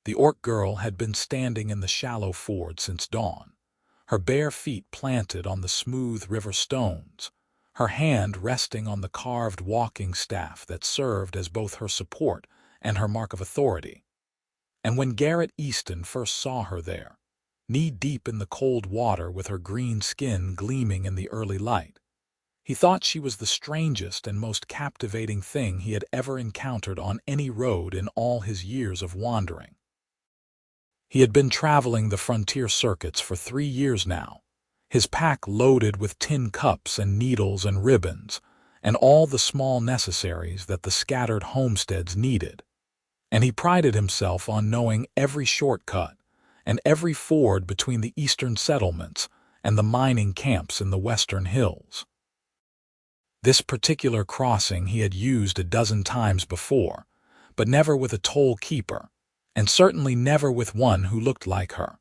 The orc girl had been standing in the shallow ford since dawn, her bare feet planted on the smooth river stones, her hand resting on the carved walking staff that served as both her support and her mark of authority. And when Garrett Easton first saw her there, knee-deep in the cold water with her green skin gleaming in the early light, he thought she was the strangest and most captivating thing he had ever encountered on any road in all his years of wandering. He had been traveling the frontier circuits for 3 years now, his pack loaded with tin cups and needles and ribbons, and all the small necessaries that the scattered homesteads needed. And he prided himself on knowing every shortcut and every ford between the eastern settlements and the mining camps in the western hills. This particular crossing he had used a dozen times before, but never with a toll keeper, and certainly never with one who looked like her.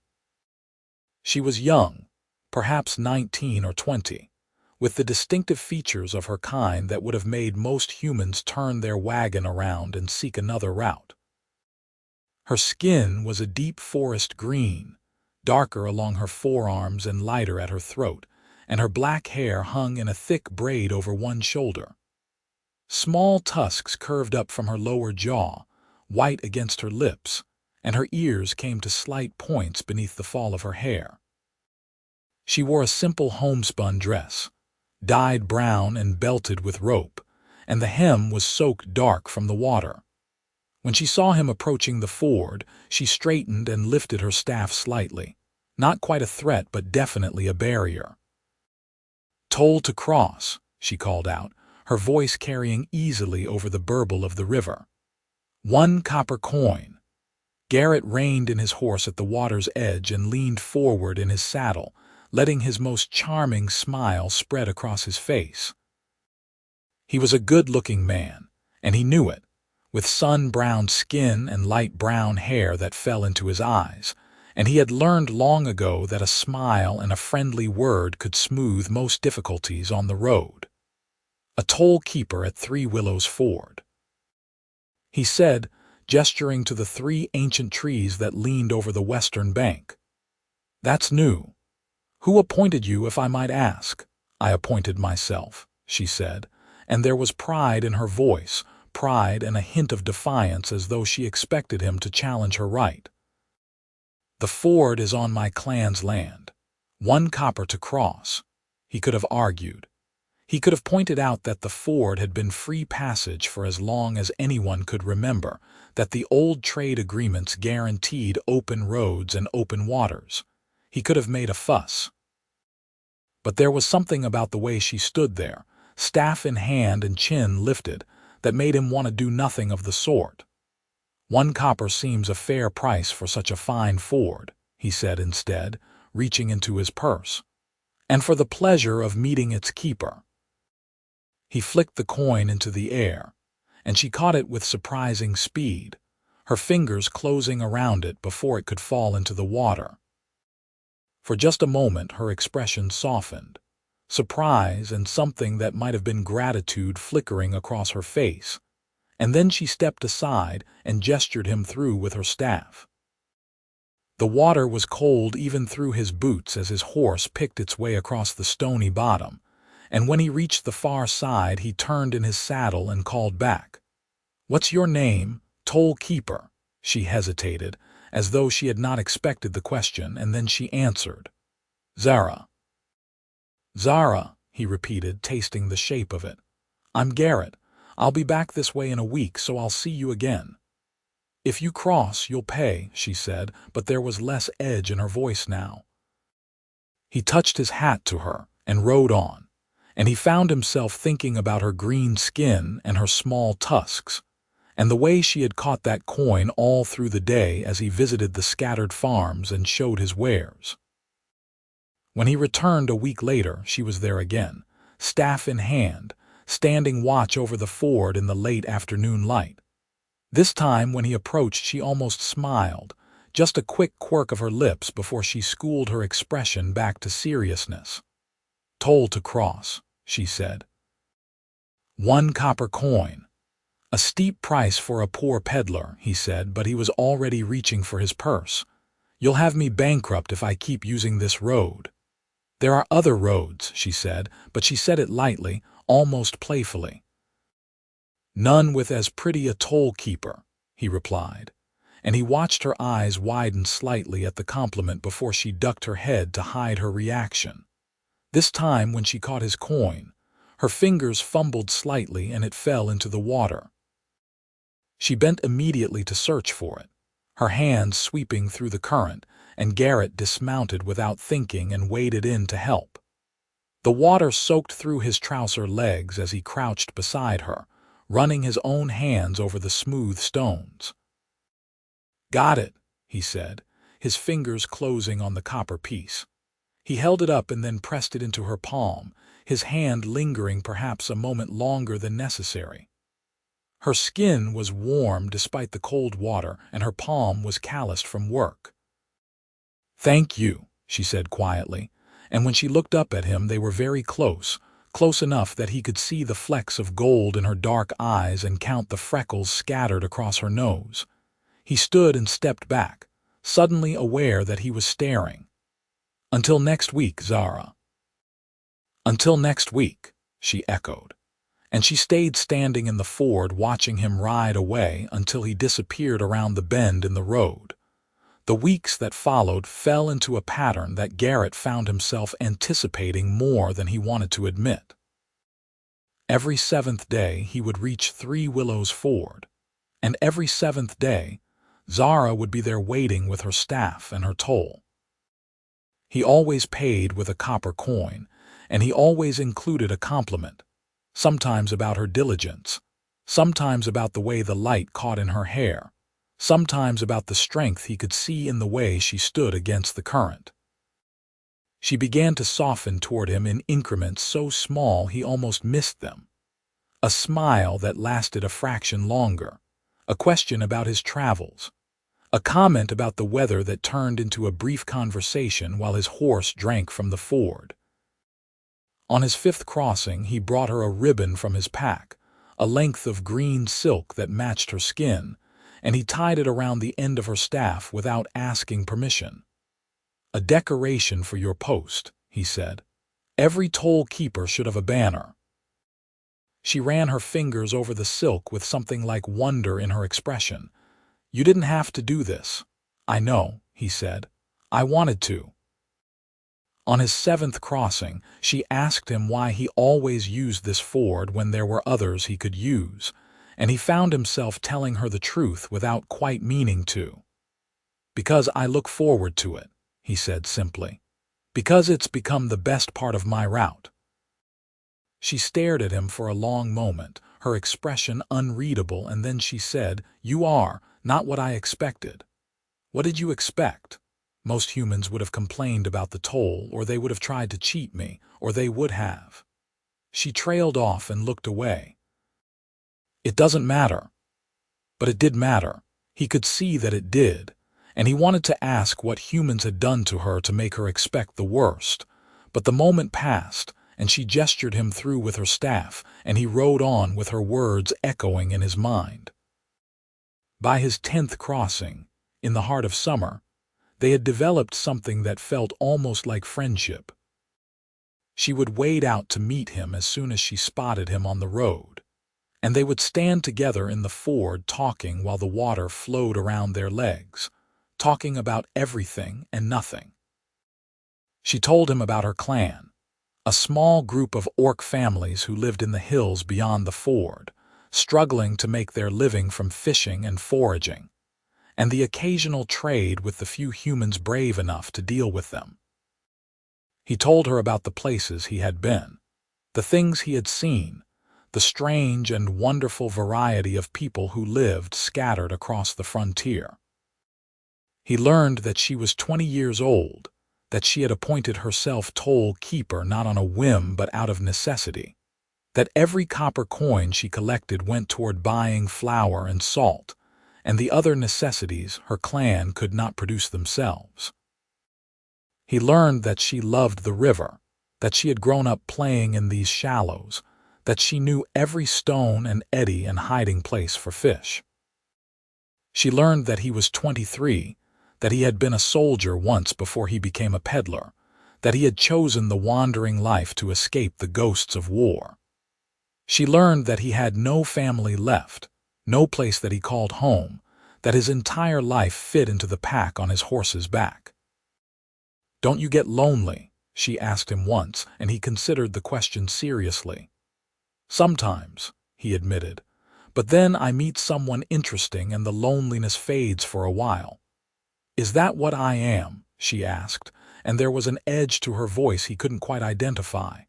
She was young, perhaps 19 or 20, with the distinctive features of her kind that would have made most humans turn their wagon around and seek another route. Her skin was a deep forest green, darker along her forearms and lighter at her throat, and her black hair hung in a thick braid over one shoulder. Small tusks curved up from her lower jaw, white against her lips, and her ears came to slight points beneath the fall of her hair. She wore a simple homespun dress, dyed brown and belted with rope, and the hem was soaked dark from the water. When she saw him approaching the ford, she straightened and lifted her staff slightly, not quite a threat but definitely a barrier. "Toll to cross," she called out, her voice carrying easily over the burble of the river. "1 copper coin." Garrett reined in his horse at the water's edge and leaned forward in his saddle, letting his most charming smile spread across his face. He was a good-looking man, and he knew it, with sun-browned skin and light brown hair that fell into his eyes, and he had learned long ago that a smile and a friendly word could smooth most difficulties on the road. "A toll keeper at 3 Willows Ford," he said, gesturing to the 3 ancient trees that leaned over the western bank. "That's new. Who appointed you, if I might ask?" "I appointed myself," she said, and there was pride in her voice, pride and a hint of defiance as though she expected him to challenge her right. "The ford is on my clan's land. 1 copper to cross," he could have argued. He could have pointed out that the ford had been free passage for as long as anyone could remember, that the old trade agreements guaranteed open roads and open waters. He could have made a fuss. But there was something about the way she stood there, staff in hand and chin lifted, that made him want to do nothing of the sort. "1 copper seems a fair price for such a fine ford," he said instead, reaching into his purse. "And for the pleasure of meeting its keeper." He flicked the coin into the air, and she caught it with surprising speed, her fingers closing around it before it could fall into the water. For just a moment her expression softened, surprise and something that might have been gratitude flickering across her face, and then she stepped aside and gestured him through with her staff. The water was cold even through his boots as his horse picked its way across the stony bottom, and when he reached the far side he turned in his saddle and called back. "What's your name, toll keeper?" She hesitated, as though she had not expected the question, and then she answered, "Zara." "Zara," he repeated, tasting the shape of it. "I'm Garrett. I'll be back this way in a week, so I'll see you again." "If you cross, you'll pay," she said, but there was less edge in her voice now. He touched his hat to her and rode on, and he found himself thinking about her green skin and her small tusks, and the way she had caught that coin all through the day as he visited the scattered farms and showed his wares. When he returned a week later, she was there again, staff in hand, standing watch over the ford in the late afternoon light. This time, when he approached, she almost smiled, just a quick quirk of her lips before she schooled her expression back to seriousness. "Toll to cross," she said. 1 copper coin. A steep price for a poor peddler, he said, but he was already reaching for his purse. You'll have me bankrupt if I keep using this road. There are other roads, she said, but she said it lightly, almost playfully. None with as pretty a toll-keeper, he replied, and he watched her eyes widen slightly at the compliment before she ducked her head to hide her reaction. This time, when she caught his coin, her fingers fumbled slightly and it fell into the water. She bent immediately to search for it, her hands sweeping through the current, and Garrett dismounted without thinking and waded in to help. The water soaked through his trouser legs as he crouched beside her, running his own hands over the smooth stones. "Got it," he said, his fingers closing on the copper piece. He held it up and then pressed it into her palm, his hand lingering perhaps a moment longer than necessary. Her skin was warm despite the cold water, and her palm was calloused from work. "Thank you," she said quietly, and when she looked up at him they were very close, close enough that he could see the flecks of gold in her dark eyes and count the freckles scattered across her nose. He stood and stepped back, suddenly aware that he was staring. "Until next week, Zara." "Until next week," she echoed, and she stayed standing in the ford watching him ride away until he disappeared around the bend in the road. The weeks that followed fell into a pattern that Garrett found himself anticipating more than he wanted to admit. Every seventh day he would reach Three Willows Ford, and every seventh day Zara would be there waiting with her staff and her toll. He always paid with a copper coin, and he always included a compliment, sometimes about her diligence, sometimes about the way the light caught in her hair, sometimes about the strength he could see in the way she stood against the current. She began to soften toward him in increments so small he almost missed them. A smile that lasted a fraction longer, a question about his travels, a comment about the weather that turned into a brief conversation while his horse drank from the ford. On his fifth crossing he brought her a ribbon from his pack, a length of green silk that matched her skin, and he tied it around the end of her staff without asking permission. "A decoration for your post," he said. "Every toll keeper should have a banner." She ran her fingers over the silk with something like wonder in her expression. "You didn't have to do this." "I know," he said. "I wanted to." On his seventh crossing, she asked him why he always used this ford when there were others he could use, and he found himself telling her the truth without quite meaning to. "Because I look forward to it," he said simply. "Because it's become the best part of my route." She stared at him for a long moment, her expression unreadable, and then she said, "You are not what I expected." "What did you expect?" "Most humans would have complained about the toll, or they would have tried to cheat me, or they would have." She trailed off and looked away. "It doesn't matter." But it did matter. He could see that it did, and he wanted to ask what humans had done to her to make her expect the worst. But the moment passed, and she gestured him through with her staff, and he rode on with her words echoing in his mind. By his 10th crossing, in the heart of summer, they had developed something that felt almost like friendship. She would wade out to meet him as soon as she spotted him on the road, and they would stand together in the ford talking while the water flowed around their legs, talking about everything and nothing. She told him about her clan, a small group of orc families who lived in the hills beyond the ford, struggling to make their living from fishing and foraging, and the occasional trade with the few humans brave enough to deal with them. He told her about the places he had been, the things he had seen, the strange and wonderful variety of people who lived scattered across the frontier. He learned that she was 20 years old, that she had appointed herself toll keeper not on a whim but out of necessity, that every copper coin she collected went toward buying flour and salt, and the other necessities her clan could not produce themselves. He learned that she loved the river, that she had grown up playing in these shallows, that she knew every stone and eddy and hiding place for fish. She learned that he was 23, that he had been a soldier once before he became a peddler, that he had chosen the wandering life to escape the ghosts of war. She learned that he had no family left, no place that he called home, that his entire life fit into the pack on his horse's back. "Don't you get lonely?" she asked him once, and he considered the question seriously. "Sometimes," he admitted, "but then I meet someone interesting and the loneliness fades for a while." "Is that what I am?" she asked, and there was an edge to her voice he couldn't quite identify.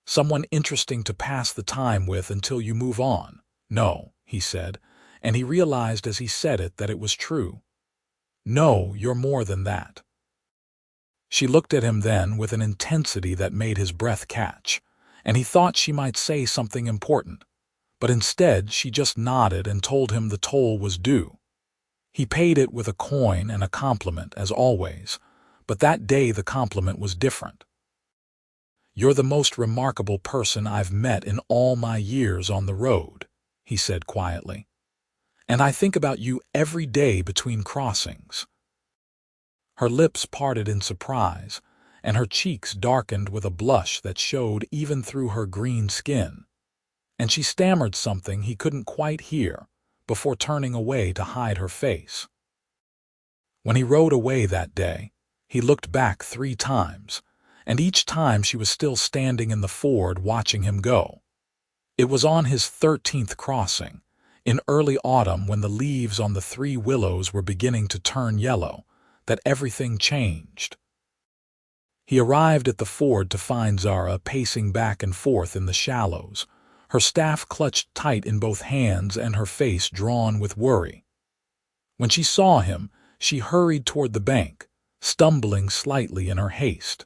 "Someone interesting to pass the time with until you move on?" "No," he said, and he realized as he said it that it was true. "No, you're more than that." She looked at him then with an intensity that made his breath catch, and he thought she might say something important, but instead she just nodded and told him the toll was due. He paid it with a coin and a compliment, as always, but that day the compliment was different. "You're the most remarkable person I've met in all my years on the road," he said quietly. "And I think about you every day between crossings." Her lips parted in surprise, and her cheeks darkened with a blush that showed even through her green skin, and she stammered something he couldn't quite hear before turning away to hide her face. When he rode away that day, he looked back 3 times, and each time she was still standing in the ford watching him go. It was on his 13th crossing, in early autumn when the leaves on the 3 willows were beginning to turn yellow, that everything changed. He arrived at the ford to find Zara pacing back and forth in the shallows, her staff clutched tight in both hands and her face drawn with worry. When she saw him, she hurried toward the bank, stumbling slightly in her haste.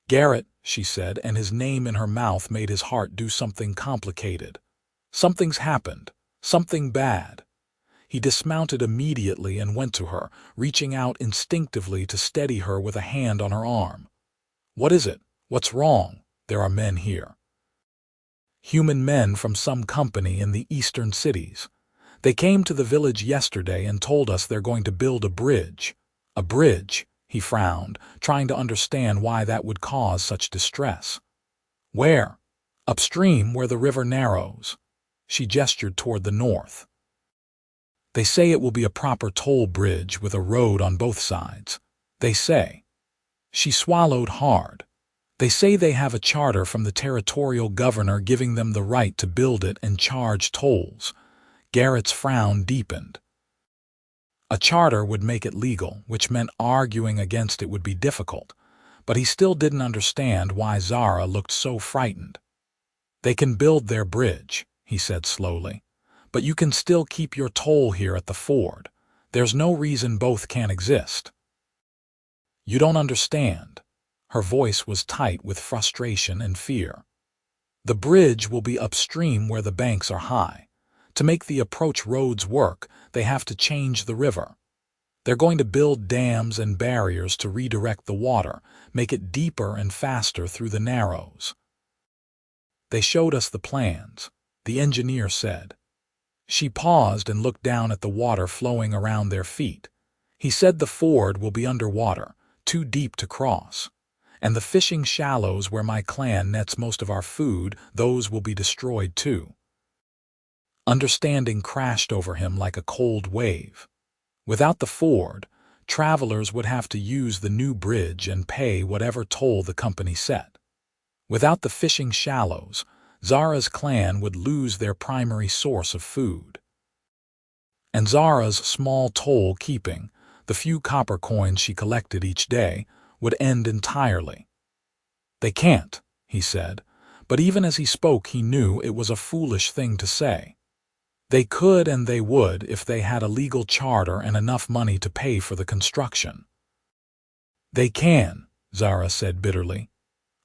"Garrett," she said, and his name in her mouth made his heart do something complicated. "Something's happened, something bad." He dismounted immediately and went to her, reaching out instinctively to steady her with a hand on her arm. "What is it? What's wrong? There are men here." "Human men from some company in the eastern cities. They came to the village yesterday and told us they're going to build a bridge." "A bridge?" he frowned, trying to understand why that would cause such distress. "Where?" "Upstream, where the river narrows." She gestured toward the north. "They say it will be a proper toll bridge with a road on both sides. They say." She swallowed hard. "They say they have a charter from the territorial governor giving them the right to build it and charge tolls." Garrett's frown deepened. A charter would make it legal, which meant arguing against it would be difficult, but he still didn't understand why Zara looked so frightened. "They can build their bridge," he said slowly, "but you can still keep your toll here at the ford. There's no reason both can't exist." "You don't understand." Her voice was tight with frustration and fear. "The bridge will be upstream where the banks are high. To make the approach roads work, they have to change the river. They're going to build dams and barriers to redirect the water, make it deeper and faster through the narrows." "They showed us the plans," the engineer said. She paused and looked down at the water flowing around their feet. "He said the ford will be underwater, too deep to cross. And the fishing shallows where my clan nets most of our food, those will be destroyed too." Understanding crashed over him like a cold wave. Without the ford, travelers would have to use the new bridge and pay whatever toll the company set. Without the fishing shallows, Zara's clan would lose their primary source of food. And Zara's small toll keeping, the few copper coins she collected each day, would end entirely. "They can't," he said, but even as he spoke he knew it was a foolish thing to say. They could and they would if they had a legal charter and enough money to pay for the construction. "They can," Zara said bitterly.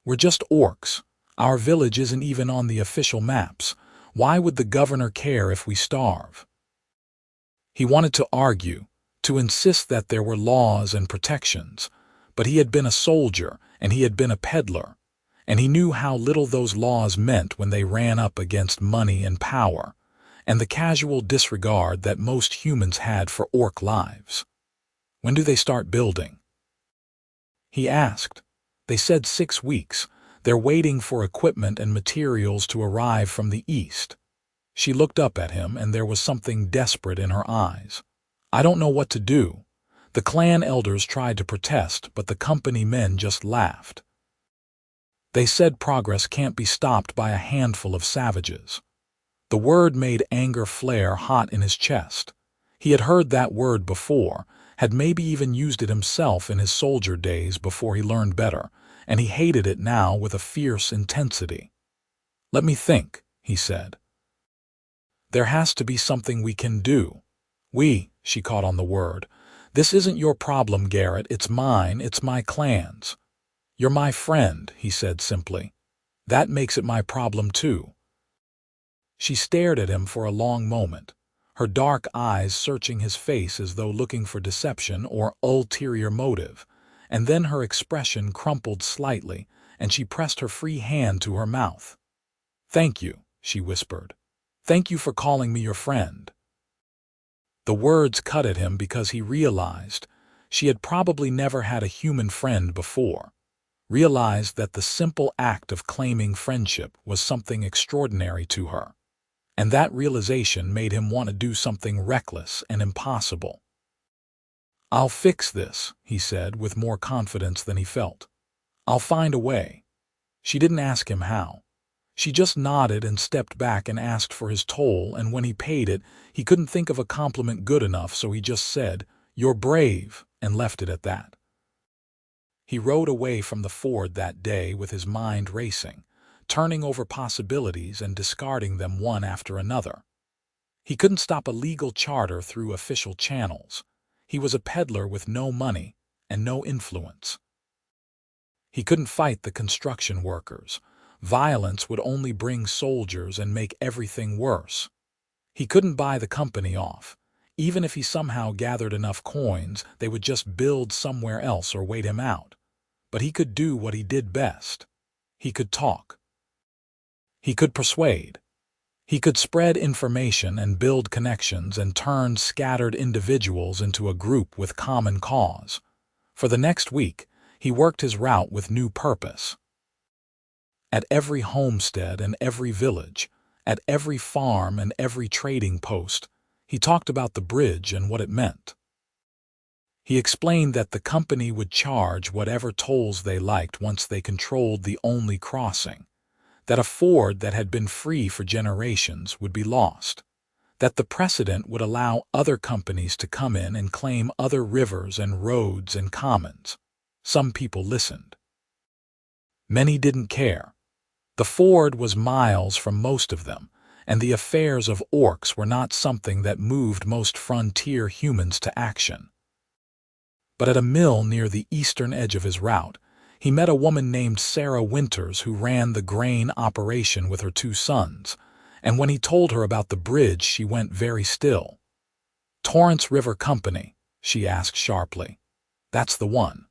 "We're just orcs. Our village isn't even on the official maps. Why would the governor care if we starve?" He wanted to argue, to insist that there were laws and protections, but he had been a soldier and he had been a peddler, and he knew how little those laws meant when they ran up against money and power, and the casual disregard that most humans had for orc lives. "When do they start building?" he asked. "They said 6 weeks. They're waiting for equipment and materials to arrive from the east." She looked up at him, and there was something desperate in her eyes. "I don't know what to do." The clan elders tried to protest, but the company men just laughed. They said progress can't be stopped by a handful of savages. The word made anger flare hot in his chest. He had heard that word before, had maybe even used it himself in his soldier days before he learned better, and he hated it now with a fierce intensity. "Let me think," he said. "There has to be something we can do." She caught on the word. "This isn't your problem, Garrett. It's mine. It's my clan's." "You're my friend," he said simply. "That makes it my problem too." She stared at him for a long moment, her dark eyes searching his face as though looking for deception or ulterior motive, and then her expression crumpled slightly, and she pressed her free hand to her mouth. "Thank you," she whispered. "Thank you for calling me your friend." The words cut at him because he realized she had probably never had a human friend before, realized that the simple act of claiming friendship was something extraordinary to her. And that realization made him want to do something reckless and impossible. "I'll fix this," he said with more confidence than he felt. "I'll find a way." She didn't ask him how. She just nodded and stepped back and asked for his toll, and when he paid it, he couldn't think of a compliment good enough, so he just said, "You're brave," and left it at that. He rode away from the ford that day with his mind racing, turning over possibilities and discarding them one after another. He couldn't stop a legal charter through official channels. He was a peddler with no money and no influence. He couldn't fight the construction workers. Violence would only bring soldiers and make everything worse. He couldn't buy the company off. Even if he somehow gathered enough coins, they would just build somewhere else or wait him out. But he could do what he did best. He could talk. He could persuade. He could spread information and build connections and turn scattered individuals into a group with common cause. For the next week, he worked his route with new purpose. At every homestead and every village, at every farm and every trading post, he talked about the bridge and what it meant. He explained that the company would charge whatever tolls they liked once they controlled the only crossing, that a ford that had been free for generations would be lost, that the precedent would allow other companies to come in and claim other rivers and roads and commons. Some people listened. Many didn't care. The ford was miles from most of them, and the affairs of orcs were not something that moved most frontier humans to action. But at a mill near the eastern edge of his route, he met a woman named Zara who ran the grain operation with her 2 sons, and when he told her about the bridge, she went very still. "Torrance River Company?" she asked sharply. "That's the one.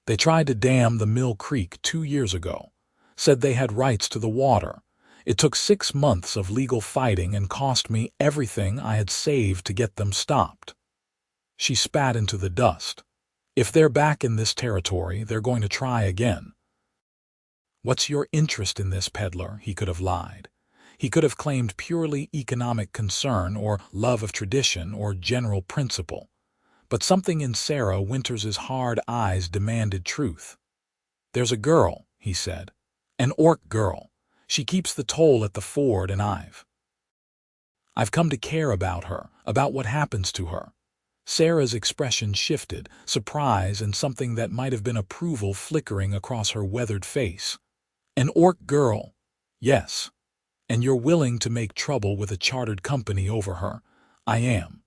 They tried to dam the Mill Creek 2 years ago, said they had rights to the water. It took 6 months of legal fighting and cost me everything I had saved to get them stopped." She spat into the dust. "If they're back in this territory, they're going to try again." "What's your interest in this, peddler?" He could have lied. He could have claimed purely economic concern or love of tradition or general principle. But something in Zara Winters's hard eyes demanded truth. "There's a girl," he said. "An orc girl. She keeps the toll at the ford, and I've come to care about her, about what happens to her." Sarah's expression shifted, surprise and something that might have been approval flickering across her weathered face. "An orc girl?" "Yes. And you're willing to make trouble with a chartered company over her?" "I am."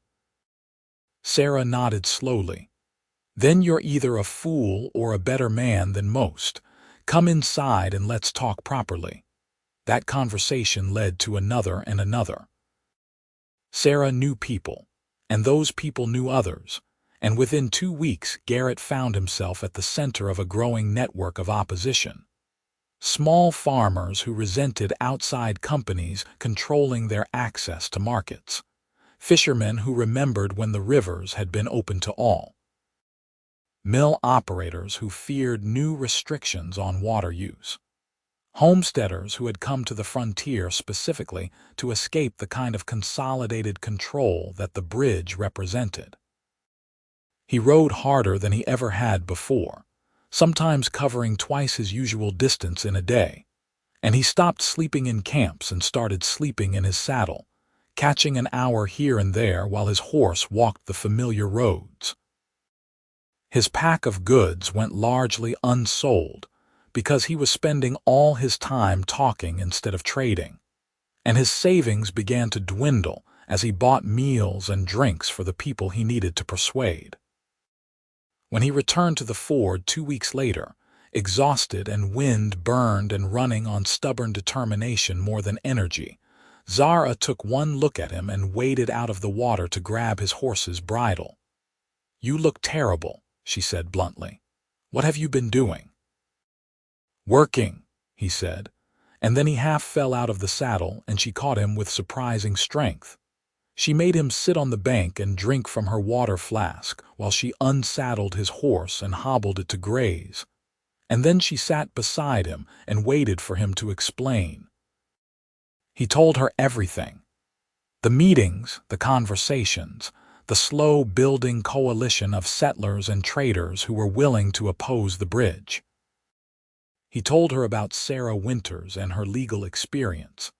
Zara nodded slowly. "Then you're either a fool or a better man than most. Come inside and let's talk properly." That conversation led to another and another. Zara knew people, and those people knew others, and within 2 weeks Garrett found himself at the center of a growing network of opposition. Small farmers who resented outside companies controlling their access to markets. Fishermen who remembered when the rivers had been open to all. Mill operators who feared new restrictions on water use. Homesteaders who had come to the frontier specifically to escape the kind of consolidated control that the bridge represented. He rode harder than he ever had before, sometimes covering twice his usual distance in a day, and he stopped sleeping in camps and started sleeping in his saddle, catching an hour here and there while his horse walked the familiar roads. His pack of goods went largely unsold because he was spending all his time talking instead of trading, and his savings began to dwindle as he bought meals and drinks for the people he needed to persuade. When he returned to the ford 2 weeks later, exhausted and wind-burned and running on stubborn determination more than energy, Zara took one look at him and waded out of the water to grab his horse's bridle. "You look terrible," she said bluntly. "What have you been doing?" "Working," he said, and then he half fell out of the saddle and she caught him with surprising strength. She made him sit on the bank and drink from her water flask while she unsaddled his horse and hobbled it to graze. And then she sat beside him and waited for him to explain. He told her everything. The meetings, the conversations, the slow-building coalition of settlers and traders who were willing to oppose the bridge. He told her about Sarah Winters and her legal experience,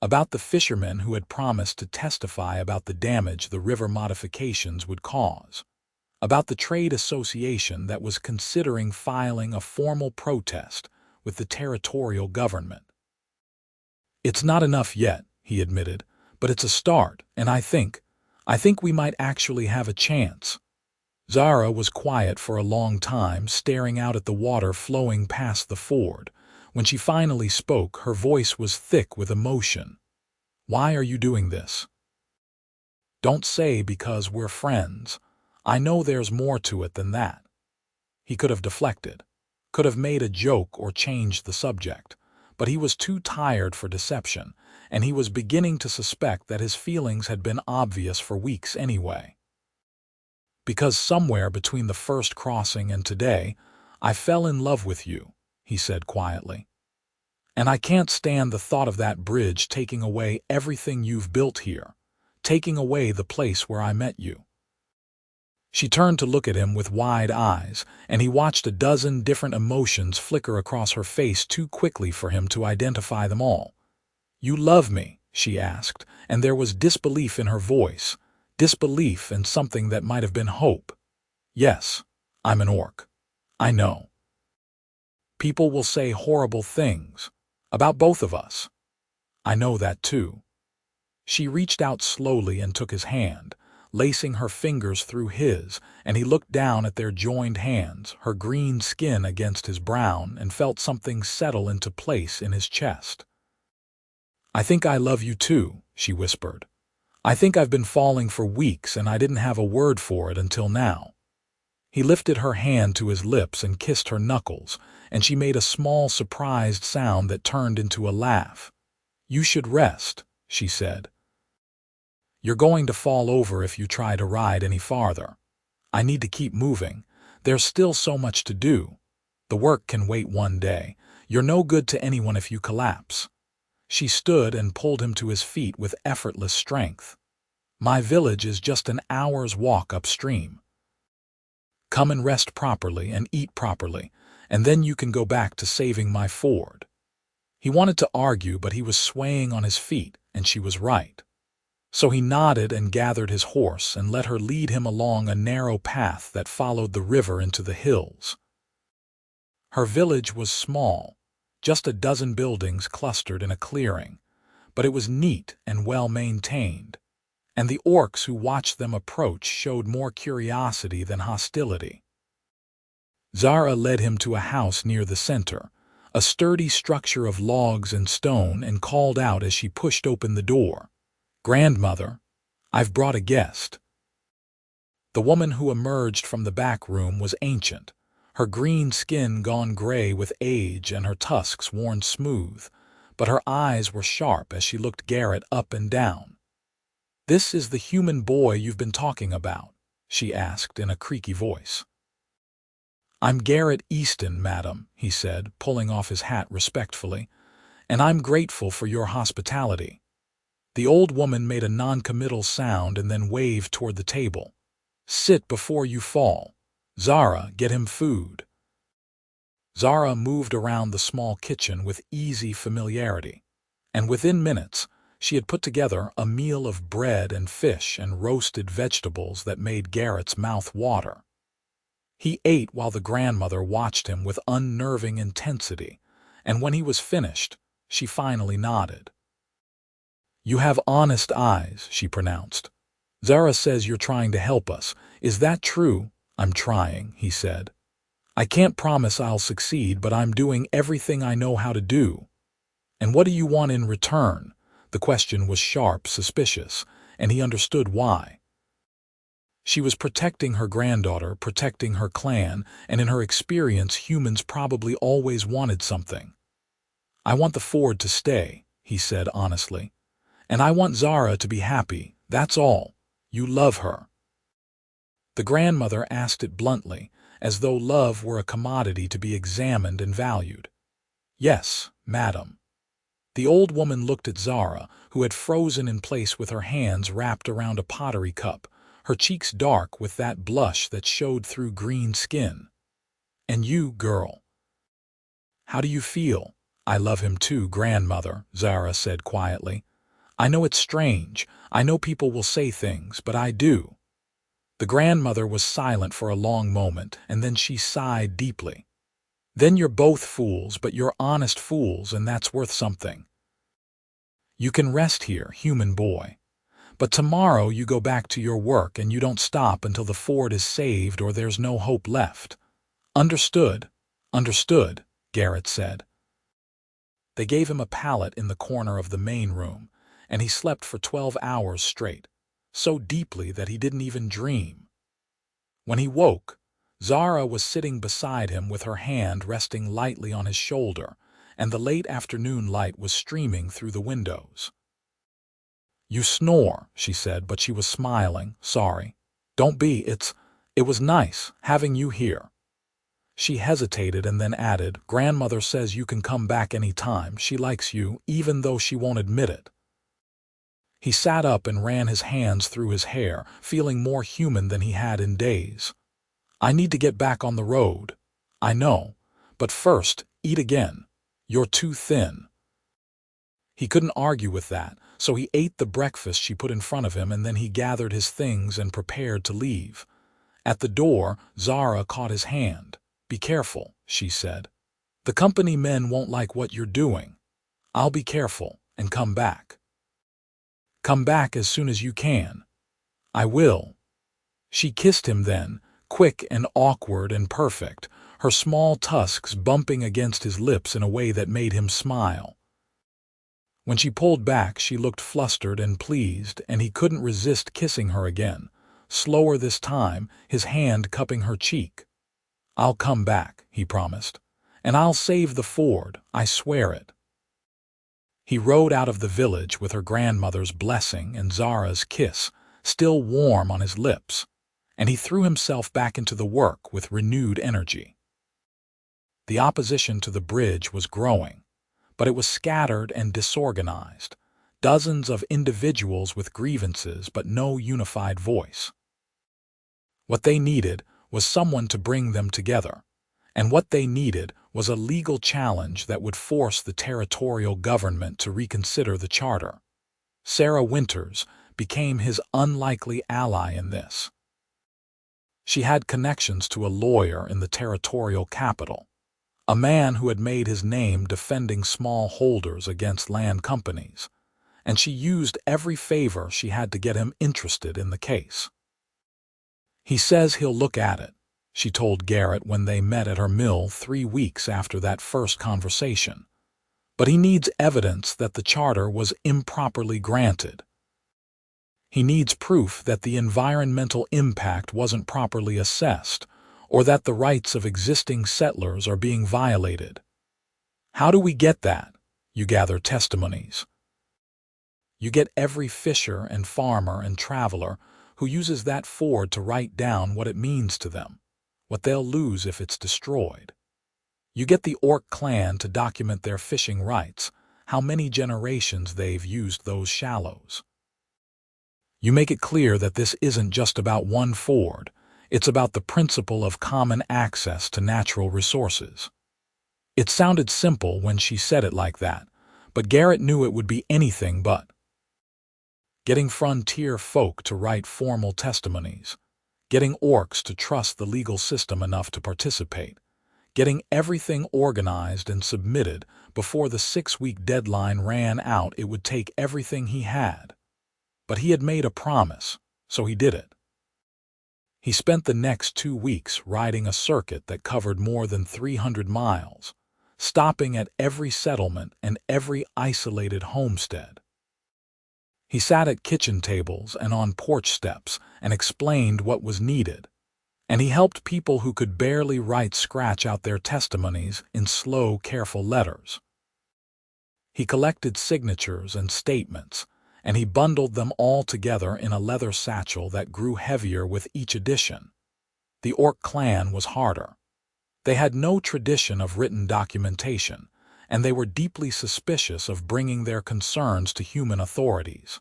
about the fishermen who had promised to testify about the damage the river modifications would cause, about the trade association that was considering filing a formal protest with the territorial government. "It's not enough yet," he admitted, "but it's a start, and I think we might actually have a chance." Zara was quiet for a long time, staring out at the water flowing past the ford. When she finally spoke, her voice was thick with emotion. "Why are you doing this?" "Don't say because we're friends. I know there's more to it than that." He could have deflected, could have made a joke or changed the subject, but he was too tired for deception, and he was beginning to suspect that his feelings had been obvious for weeks anyway. "Because somewhere between the first crossing and today, I fell in love with you," he said quietly. "And I can't stand the thought of that bridge taking away everything you've built here, taking away the place where I met you." She turned to look at him with wide eyes, and he watched a dozen different emotions flicker across her face too quickly for him to identify them all. "You love me?" she asked, and there was disbelief in her voice, disbelief in something that might have been hope. "Yes, I'm an orc. I know. People will say horrible things about both of us. I know that too." She reached out slowly and took his hand, lacing her fingers through his, and he looked down at their joined hands, her green skin against his brown, and felt something settle into place in his chest. "I think I love you too," she whispered. "I think I've been falling for weeks and I didn't have a word for it until now." He lifted her hand to his lips and kissed her knuckles, and she made a small surprised sound that turned into a laugh. "You should rest," she said. "You're going to fall over if you try to ride any farther. I need to keep moving. There's still so much to do. The work can wait one day. You're no good to anyone if you collapse." She stood and pulled him to his feet with effortless strength. "My village is just an hour's walk upstream. Come and rest properly and eat properly, and then you can go back to saving my ford." He wanted to argue, but he was swaying on his feet, and she was right. So he nodded and gathered his horse and let her lead him along a narrow path that followed the river into the hills. Her village was small, just a dozen buildings clustered in a clearing, but it was neat and well-maintained, and the orcs who watched them approach showed more curiosity than hostility. Zara led him to a house near the center, a sturdy structure of logs and stone, and called out as she pushed open the door, "Grandmother, I've brought a guest." The woman who emerged from the back room was ancient, her green skin gone gray with age and her tusks worn smooth, but her eyes were sharp as she looked Garrett up and down. "This is the human boy you've been talking about?" she asked in a creaky voice. "I'm Garrett Easton, madam," he said, pulling off his hat respectfully, "and I'm grateful for your hospitality." The old woman made a non-committal sound and then waved toward the table. "Sit before you fall. Zara, get him food." Zara moved around the small kitchen with easy familiarity, and within minutes she had put together a meal of bread and fish and roasted vegetables that made Garrett's mouth water. He ate while the grandmother watched him with unnerving intensity, and when he was finished, she finally nodded. "You have honest eyes," she pronounced. "Zara says you're trying to help us. Is that true?" "I'm trying," he said. "I can't promise I'll succeed, but I'm doing everything I know how to do." "And what do you want in return?" The question was sharp, suspicious, and he understood why. She was protecting her granddaughter, protecting her clan, and in her experience humans probably always wanted something. "I want the Ford to stay," he said honestly. "And I want Zara to be happy, that's all. You love her." The grandmother asked it bluntly, as though love were a commodity to be examined and valued. "Yes, madam." The old woman looked at Zara, who had frozen in place with her hands wrapped around a pottery cup, her cheeks dark with that blush that showed through green skin. "And you, girl? How do you feel?" "I love him too, grandmother," Zara said quietly. "I know it's strange. I know people will say things, but I do." The grandmother was silent for a long moment, and then she sighed deeply. "Then you're both fools, but you're honest fools, and that's worth something. You can rest here, human boy. But tomorrow you go back to your work and you don't stop until the Ford is saved or there's no hope left." "Understood, understood," Garrett said. They gave him a pallet in the corner of the main room, and he slept for 12 hours straight, so deeply that he didn't even dream. When he woke, Zara was sitting beside him with her hand resting lightly on his shoulder, and the late afternoon light was streaming through the windows. "You snore," she said, but she was smiling. "Sorry. Don't be. It was nice having you here." She hesitated and then added, "Grandmother says you can come back any time. She likes you, even though she won't admit it." He sat up and ran his hands through his hair, feeling more human than he had in days. "I need to get back on the road." "I know. But first, eat again. You're too thin." He couldn't argue with that, so he ate the breakfast she put in front of him, and then he gathered his things and prepared to leave. At the door, Zara caught his hand. "Be careful," she said. "The company men won't like what you're doing. I'll be careful and come back." "Come back as soon as you can." "I will." She kissed him then, quick and awkward and perfect, her small tusks bumping against his lips in a way that made him smile. When she pulled back, she looked flustered and pleased, and he couldn't resist kissing her again, slower this time, his hand cupping her cheek. "I'll come back," he promised, "and I'll save the Ford, I swear it." He rode out of the village with her grandmother's blessing and Zara's kiss, still warm on his lips, and he threw himself back into the work with renewed energy. The opposition to the bridge was growing, but it was scattered and disorganized, dozens of individuals with grievances but no unified voice. What they needed was someone to bring them together, and what they needed was a legal challenge that would force the territorial government to reconsider the charter. Sarah Winters became his unlikely ally in this. She had connections to a lawyer in the territorial capital, a man who had made his name defending small holders against land companies, and she used every favor she had to get him interested in the case. "He says he'll look at it," she told Garrett when they met at her mill 3 weeks after that first conversation. "But he needs evidence that the charter was improperly granted. He needs proof that the environmental impact wasn't properly assessed, or that the rights of existing settlers are being violated. How do we get that? You gather testimonies. You get every fisher and farmer and traveler who uses that ford to write down what it means to them, what they'll lose if it's destroyed. You get the Orc clan to document their fishing rights, how many generations they've used those shallows. You make it clear that this isn't just about one ford, it's about the principle of common access to natural resources. It sounded simple when she said it like that, but Garrett knew it would be anything but. Getting frontier folk to write formal testimonies, getting orcs to trust the legal system enough to participate, getting everything organized and submitted before the 6-week deadline ran out. It would take everything he had. But he had made a promise, so he did it. He spent the next 2 weeks riding a circuit that covered more than 300 miles, stopping at every settlement and every isolated homestead. He sat at kitchen tables and on porch steps and explained what was needed, and he helped people who could barely write scratch out their testimonies in slow, careful letters. He collected signatures and statements, and he bundled them all together in a leather satchel that grew heavier with each edition. The Orc clan was harder. They had no tradition of written documentation, and they were deeply suspicious of bringing their concerns to human authorities.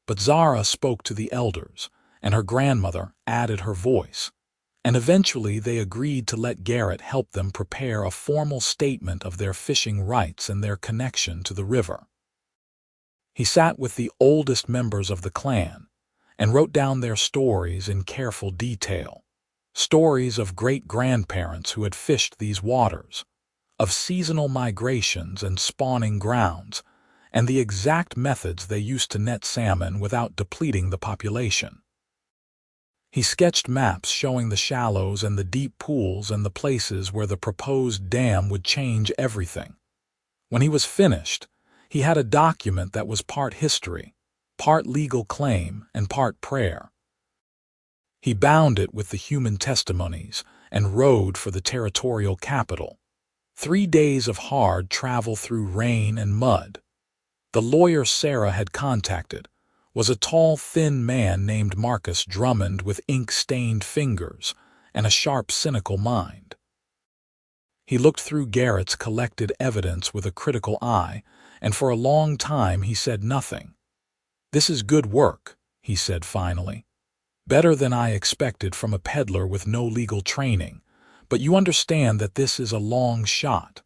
But Zara spoke to the elders, and her grandmother added her voice, and eventually they agreed to let Garrett help them prepare a formal statement of their fishing rights and their connection to the river. He sat with the oldest members of the clan and wrote down their stories in careful detail, stories of great-grandparents who had fished these waters, of seasonal migrations and spawning grounds, and the exact methods they used to net salmon without depleting the population. He sketched maps showing the shallows and the deep pools and the places where the proposed dam would change everything. When he was finished, he had a document that was part history, part legal claim, and part prayer. He bound it with the human testimonies and rode for the territorial capital. 3 days of hard travel through rain and mud. The lawyer Sarah had contacted was a tall, thin man named Marcus Drummond with ink-stained fingers and a sharp, cynical mind. He looked through Garrett's collected evidence with a critical eye, and for a long time he said nothing. "This is good work," he said finally. "Better than I expected from a peddler with no legal training, but you understand that this is a long shot.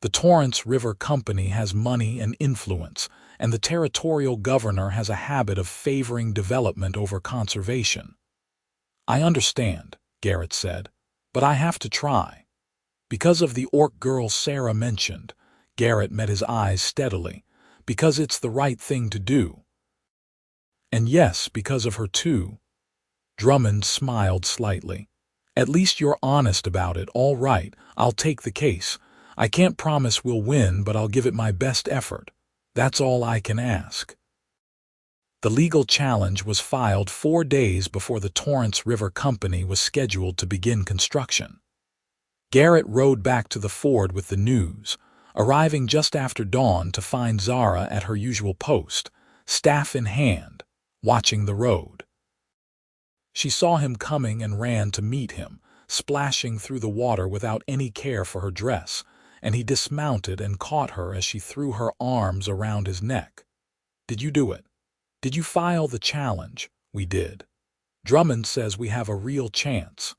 The Torrance River Company has money and influence, and the territorial governor has a habit of favoring development over conservation." "I understand," Garrett said, "but I have to try." Because of the orc girl Sarah mentioned, Garrett met his eyes steadily, because it's the right thing to do. "And yes, because of her too." Drummond smiled slightly. "At least you're honest about it. All right, I'll take the case. I can't promise we'll win, but I'll give it my best effort. That's all I can ask." The legal challenge was filed 4 days before the Torrance River Company was scheduled to begin construction. Garrett rode back to the ford with the news, arriving just after dawn to find Zara at her usual post, staff in hand, watching the road. She saw him coming and ran to meet him, splashing through the water without any care for her dress, and he dismounted and caught her as she threw her arms around his neck. "Did you do it? Did you file the challenge?" "We did. Drummond says we have a real chance."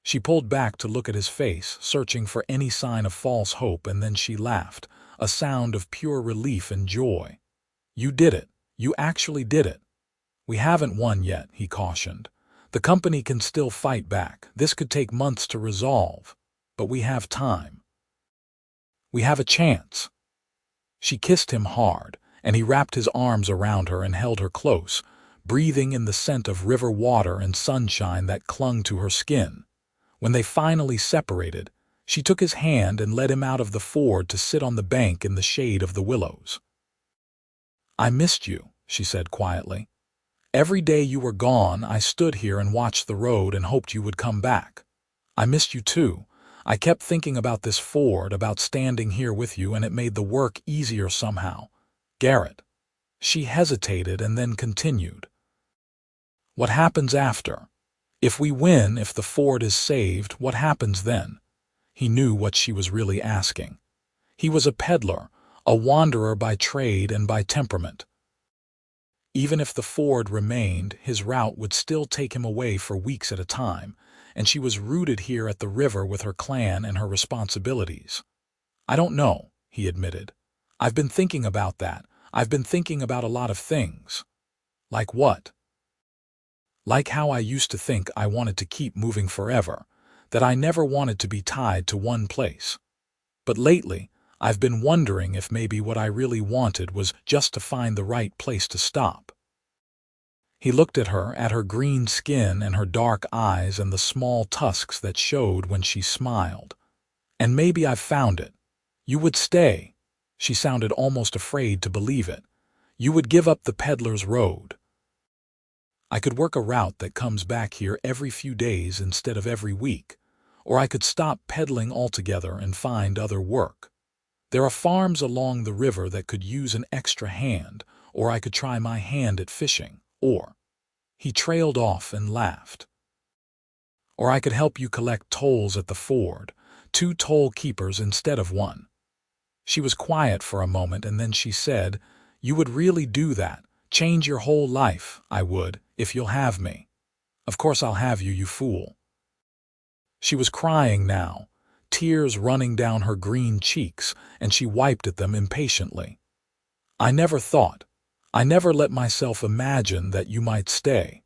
She pulled back to look at his face, searching for any sign of false hope, and then she laughed, a sound of pure relief and joy. "You did it. You actually did it." "We haven't won yet," he cautioned. "The company can still fight back. This could take months to resolve. But we have time. We have a chance." She kissed him hard, and he wrapped his arms around her and held her close, breathing in the scent of river water and sunshine that clung to her skin. When they finally separated, she took his hand and led him out of the ford to sit on the bank in the shade of the willows. "I missed you," she said quietly. Every day you were gone, I stood here and watched the road and hoped you would come back. I missed you too. I kept thinking about this ford, about standing here with you, and it made the work easier somehow. Garrett. She hesitated and then continued. What happens after? If we win, if the ford is saved, what happens then? He knew what she was really asking. He was a peddler, a wanderer by trade and by temperament. Even if the ford remained, his route would still take him away for weeks at a time, and she was rooted here at the river with her clan and her responsibilities. I don't know, he admitted. I've been thinking about that. I've been thinking about a lot of things. Like what? Like how I used to think I wanted to keep moving forever, that I never wanted to be tied to one place. But lately, I've been wondering if maybe what I really wanted was just to find the right place to stop. He looked at her green skin and her dark eyes and the small tusks that showed when she smiled. And maybe I've found it. You would stay. She sounded almost afraid to believe it. You would give up the peddler's road. I could work a route that comes back here every few days instead of every week, or I could stop peddling altogether and find other work. There are farms along the river that could use an extra hand, or I could try my hand at fishing, or... He trailed off and laughed. Or I could help you collect tolls at the ford, 2 toll keepers instead of 1. She was quiet for a moment and then she said, You would really do that, change your whole life, I would, if you'll have me. Of course I'll have you, you fool. She was crying now, tears running down her green cheeks, and she wiped at them impatiently. I never let myself imagine that you might stay.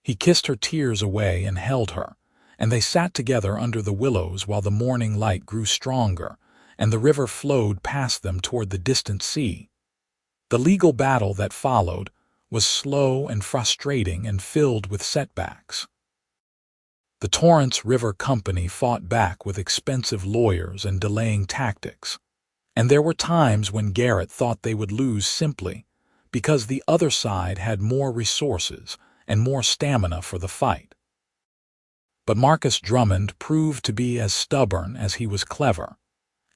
He kissed her tears away and held her, and they sat together under the willows while the morning light grew stronger, and the river flowed past them toward the distant sea. The legal battle that followed was slow and frustrating and filled with setbacks. The Torrance River Company fought back with expensive lawyers and delaying tactics, and there were times when Garrett thought they would lose simply because the other side had more resources and more stamina for the fight. But Marcus Drummond proved to be as stubborn as he was clever,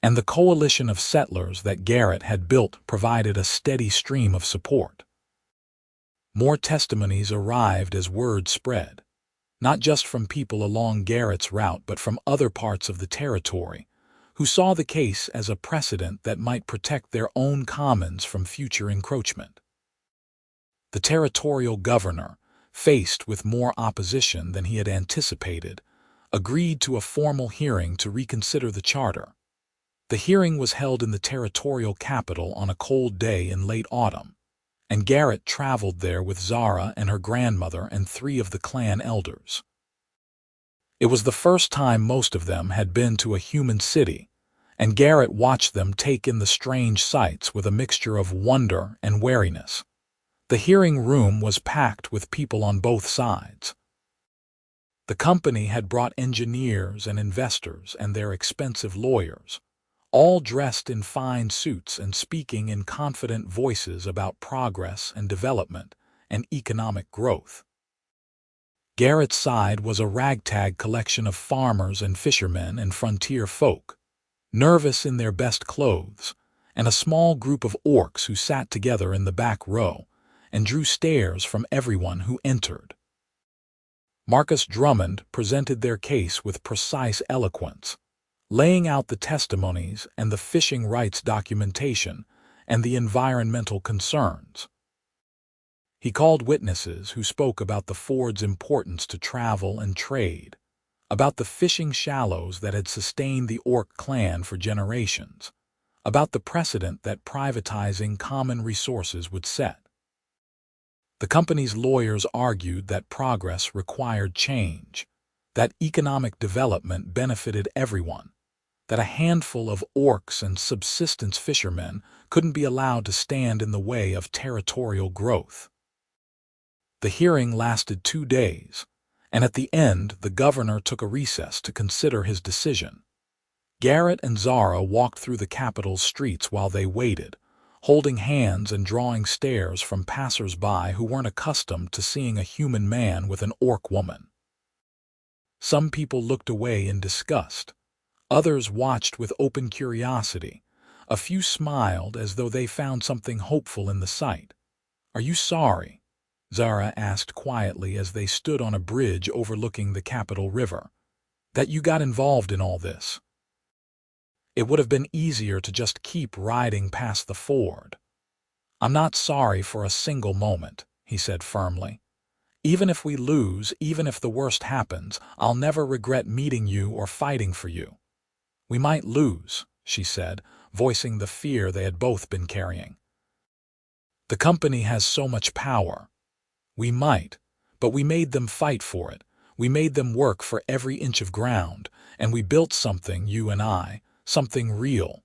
and the coalition of settlers that Garrett had built provided a steady stream of support. More testimonies arrived as word spread, not just from people along Garrett's route but from other parts of the territory, who saw the case as a precedent that might protect their own commons from future encroachment. The territorial governor, faced with more opposition than he had anticipated, agreed to a formal hearing to reconsider the charter. The hearing was held in the territorial capital on a cold day in late autumn, and Garrett traveled there with Zara and her grandmother and 3 of the clan elders. It was the first time most of them had been to a human city, and Garrett watched them take in the strange sights with a mixture of wonder and wariness. The hearing room was packed with people on both sides. The company had brought engineers and investors and their expensive lawyers, all dressed in fine suits and speaking in confident voices about progress and development and economic growth. Garrett's side was a ragtag collection of farmers and fishermen and frontier folk, nervous in their best clothes, and a small group of orcs who sat together in the back row and drew stares from everyone who entered. Marcus Drummond presented their case with precise eloquence, laying out the testimonies and the fishing rights documentation and the environmental concerns. He called witnesses who spoke about the ford's importance to travel and trade, about the fishing shallows that had sustained the Orc clan for generations, about the precedent that privatizing common resources would set. The company's lawyers argued that progress required change, that economic development benefited everyone, that a handful of orcs and subsistence fishermen couldn't be allowed to stand in the way of territorial growth. The hearing lasted 2 days, and at the end the governor took a recess to consider his decision. Garrett and Zara walked through the capital's streets while they waited, holding hands and drawing stares from passers-by who weren't accustomed to seeing a human man with an orc woman. Some people looked away in disgust. Others watched with open curiosity. A few smiled as though they found something hopeful in the sight. "Are you sorry?" Zara asked quietly as they stood on a bridge overlooking the Capital River. "That you got involved in all this? It would have been easier to just keep riding past the ford." "I'm not sorry for a single moment," he said firmly. "Even if we lose, even if the worst happens, I'll never regret meeting you or fighting for you." "We might lose," she said, voicing the fear they had both been carrying. "The company has so much power. We might, but we made them fight for it. We made them work for every inch of ground, and we built something, you and I, something real."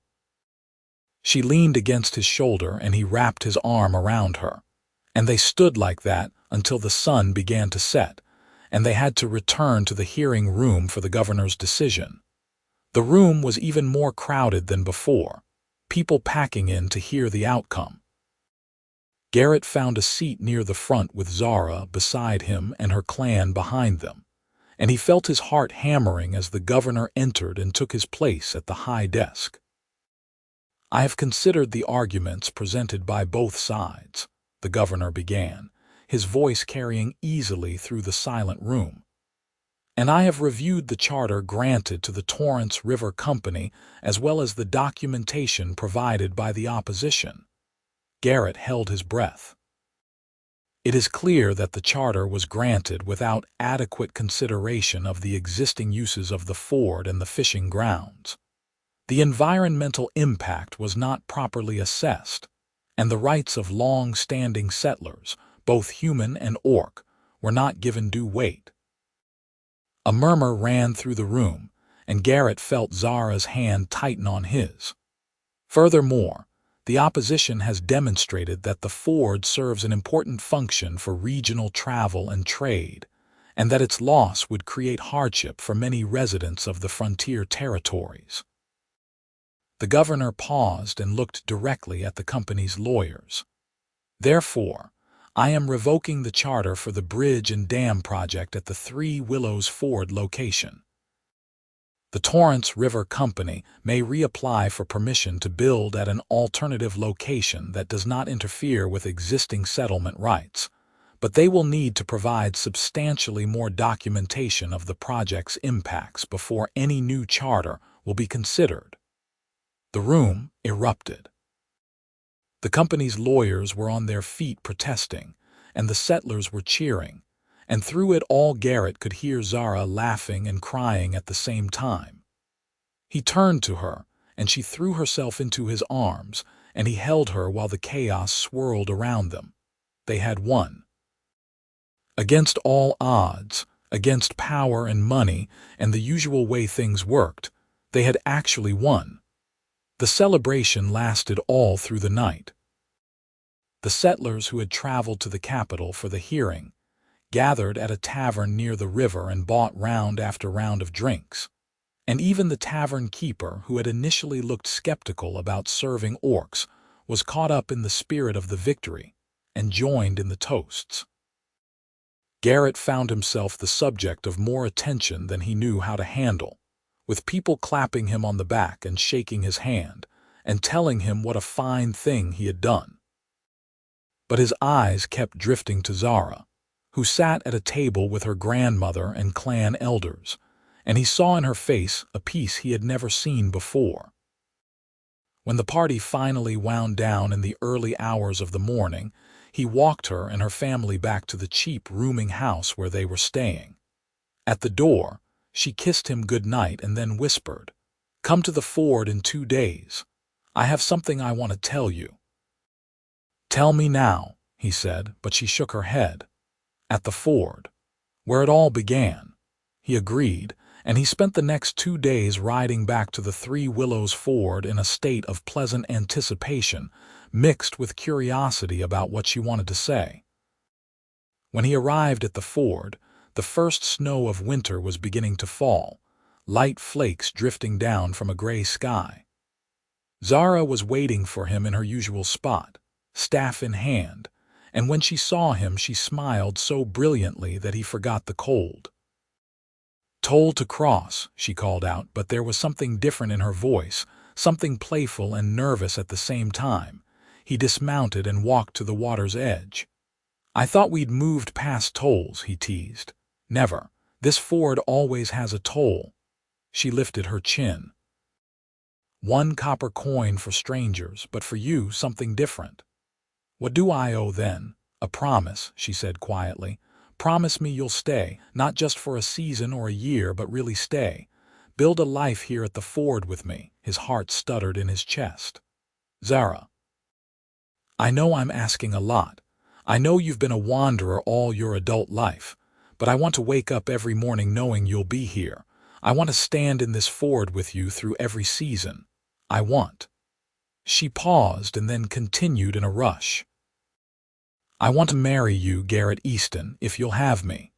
She leaned against his shoulder and he wrapped his arm around her. And they stood like that until the sun began to set, and they had to return to the hearing room for the governor's decision. The room was even more crowded than before, people packing in to hear the outcome. Garrett found a seat near the front with Zara beside him and her clan behind them, and he felt his heart hammering as the governor entered and took his place at the high desk. "I have considered the arguments presented by both sides," the governor began, his voice carrying easily through the silent room. "And I have reviewed the charter granted to the Torrance River Company as well as the documentation provided by the opposition." Garrett held his breath. "It is clear that the charter was granted without adequate consideration of the existing uses of the ford and the fishing grounds. The environmental impact was not properly assessed, and the rights of long-standing settlers, both human and orc, were not given due weight." A murmur ran through the room, and Garrett felt Zara's hand tighten on his. "Furthermore, the opposition has demonstrated that the ford serves an important function for regional travel and trade, and that its loss would create hardship for many residents of the frontier territories." The governor paused and looked directly at the company's lawyers. "Therefore, I am revoking the charter for the bridge and dam project at the Three Willows Ford location. The Torrance River Company may reapply for permission to build at an alternative location that does not interfere with existing settlement rights, but they will need to provide substantially more documentation of the project's impacts before any new charter will be considered." The room erupted. The company's lawyers were on their feet protesting, and the settlers were cheering, and through it all Garrett could hear Zara laughing and crying at the same time. He turned to her, and she threw herself into his arms, and he held her while the chaos swirled around them. They had won. Against all odds, against power and money and the usual way things worked, they had actually won. The celebration lasted all through the night. The settlers who had traveled to the capital for the hearing gathered at a tavern near the river and bought round after round of drinks. And even the tavern keeper, who had initially looked skeptical about serving orcs, was caught up in the spirit of the victory and joined in the toasts. Garrett found himself the subject of more attention than he knew how to handle, with people clapping him on the back and shaking his hand and telling him what a fine thing he had done. But his eyes kept drifting to Zara, who sat at a table with her grandmother and clan elders, and he saw in her face a peace he had never seen before. When the party finally wound down in the early hours of the morning, he walked her and her family back to the cheap rooming house where they were staying. At the door, she kissed him good night and then whispered, "Come to the ford in 2 days. I have something I want to tell you." "Tell me now," he said, but she shook her head. "At the ford, where it all began," he agreed, and he spent the next 2 days riding back to the Three Willows Ford in a state of pleasant anticipation, mixed with curiosity about what she wanted to say. When he arrived at the ford, the first snow of winter was beginning to fall, light flakes drifting down from a gray sky. Zara was waiting for him in her usual spot, staff in hand, and when she saw him she smiled so brilliantly that he forgot the cold. "Toll to cross," she called out, but there was something different in her voice, something playful and nervous at the same time. He dismounted and walked to the water's edge. "I thought we'd moved past tolls," he teased. "Never. This ford always has a toll." She lifted her chin. "1 copper coin for strangers, but for you something different." "What do I owe then?" "A promise," she said quietly. "Promise me you'll stay, not just for a season or a year, but really stay. Build a life here at the ford with me." His heart stuttered in his chest. "Zara, I know I'm asking a lot. I know you've been a wanderer all your adult life, but I want to wake up every morning knowing you'll be here. I want to stand in this ford with you through every season. I want—" She paused and then continued in a rush. "I want to marry you, Garrett Easton, if you'll have me."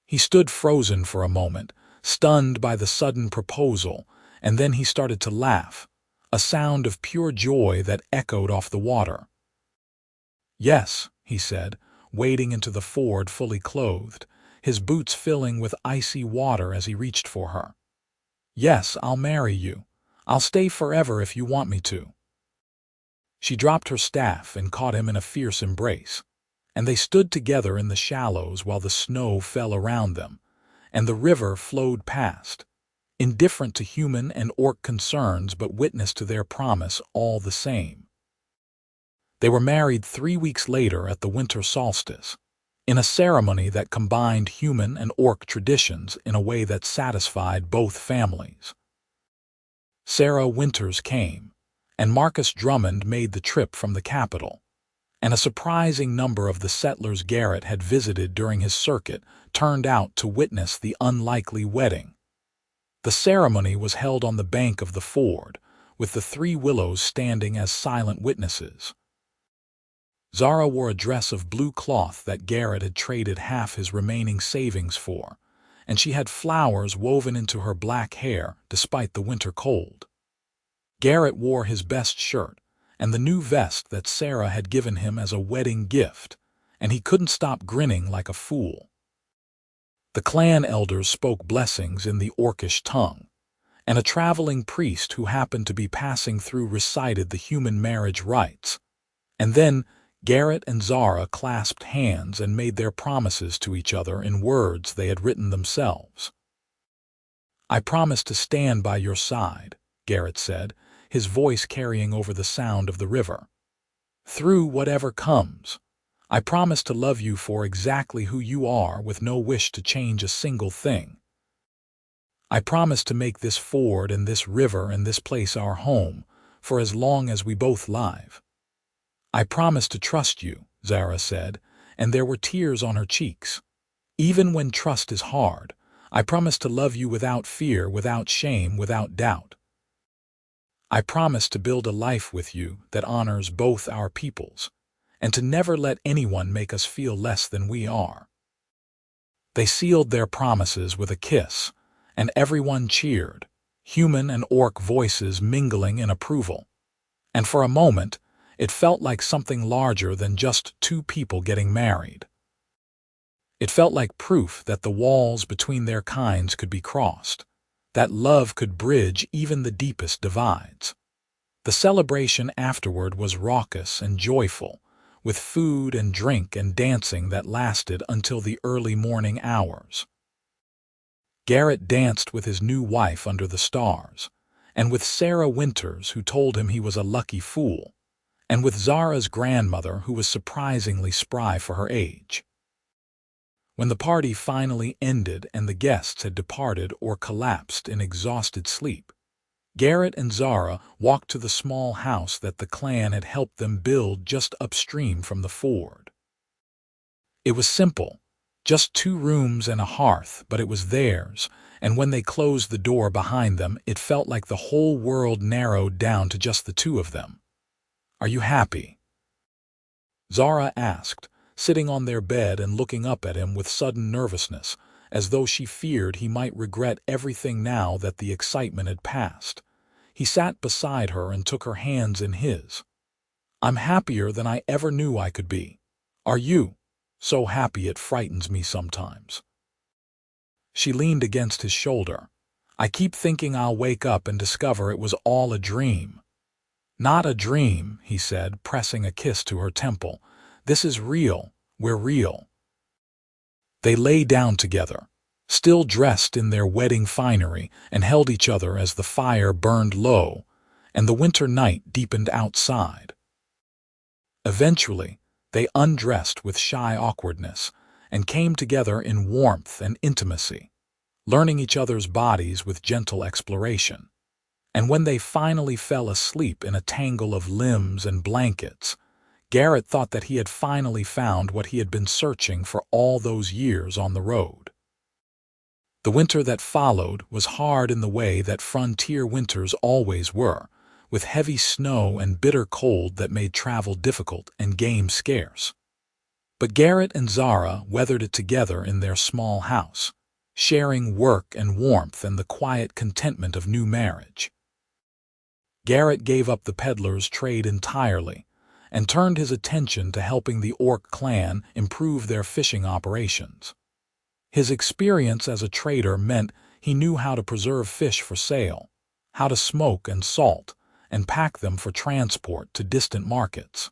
He stood frozen for a moment, stunned by the sudden proposal, and then he started to laugh, a sound of pure joy that echoed off the water. "Yes," he said, wading into the ford fully clothed, his boots filling with icy water as he reached for her. "Yes, I'll marry you. I'll stay forever if you want me to." She dropped her staff and caught him in a fierce embrace, and they stood together in the shallows while the snow fell around them, and the river flowed past, indifferent to human and orc concerns but witness to their promise all the same. They were married 3 weeks later at the winter solstice, in a ceremony that combined human and orc traditions in a way that satisfied both families. Sarah Winters came, and Marcus Drummond made the trip from the capital, and a surprising number of the settlers Garrett had visited during his circuit turned out to witness the unlikely wedding. The ceremony was held on the bank of the ford, with the 3 willows standing as silent witnesses. Zara wore a dress of blue cloth that Garrett had traded half his remaining savings for, and she had flowers woven into her black hair despite the winter cold. Garrett wore his best shirt and the new vest that Sarah had given him as a wedding gift, and he couldn't stop grinning like a fool. The clan elders spoke blessings in the Orcish tongue, and a traveling priest who happened to be passing through recited the human marriage rites. And then Garrett and Zara clasped hands and made their promises to each other in words they had written themselves. "I promise to stand by your side," Garrett said, his voice carrying over the sound of the river. "Through whatever comes. I promise to love you for exactly who you are with no wish to change a single thing. I promise to make this ford and this river and this place our home for as long as we both live." "I promise to trust you," Zara said, and there were tears on her cheeks. "Even when trust is hard, I promise to love you without fear, without shame, without doubt. I promise to build a life with you that honors both our peoples, and to never let anyone make us feel less than we are." They sealed their promises with a kiss, and everyone cheered, human and orc voices mingling in approval. And for a moment, it felt like something larger than just 2 people getting married. It felt like proof that the walls between their kinds could be crossed, that love could bridge even the deepest divides. The celebration afterward was raucous and joyful, with food and drink and dancing that lasted until the early morning hours. Garrett danced with his new wife under the stars, and with Sarah Winters, who told him he was a lucky fool, and with Zara's grandmother, who was surprisingly spry for her age. When the party finally ended and the guests had departed or collapsed in exhausted sleep, Garrett and Zara walked to the small house that the clan had helped them build just upstream from the ford. It was simple, just 2 rooms and a hearth, but it was theirs, and when they closed the door behind them, it felt like the whole world narrowed down to just the 2 of them. "Are you happy?" Zara asked, sitting on their bed and looking up at him with sudden nervousness, as though she feared he might regret everything now that the excitement had passed. He sat beside her and took her hands in his. "I'm happier than I ever knew I could be. Are you? So happy it frightens me sometimes." She leaned against his shoulder. "I keep thinking I'll wake up and discover it was all a dream." "Not a dream," he said, pressing a kiss to her temple. "This is real. We're real." They lay down together, still dressed in their wedding finery, and held each other as the fire burned low and the winter night deepened outside. Eventually, they undressed with shy awkwardness and came together in warmth and intimacy, learning each other's bodies with gentle exploration. And when they finally fell asleep in a tangle of limbs and blankets, Garrett thought that he had finally found what he had been searching for all those years on the road. The winter that followed was hard in the way that frontier winters always were, with heavy snow and bitter cold that made travel difficult and game scarce. But Garrett and Zara weathered it together in their small house, sharing work and warmth and the quiet contentment of new marriage. Garrett gave up the peddler's trade entirely and turned his attention to helping the Orc clan improve their fishing operations. His experience as a trader meant he knew how to preserve fish for sale, how to smoke and salt, and pack them for transport to distant markets.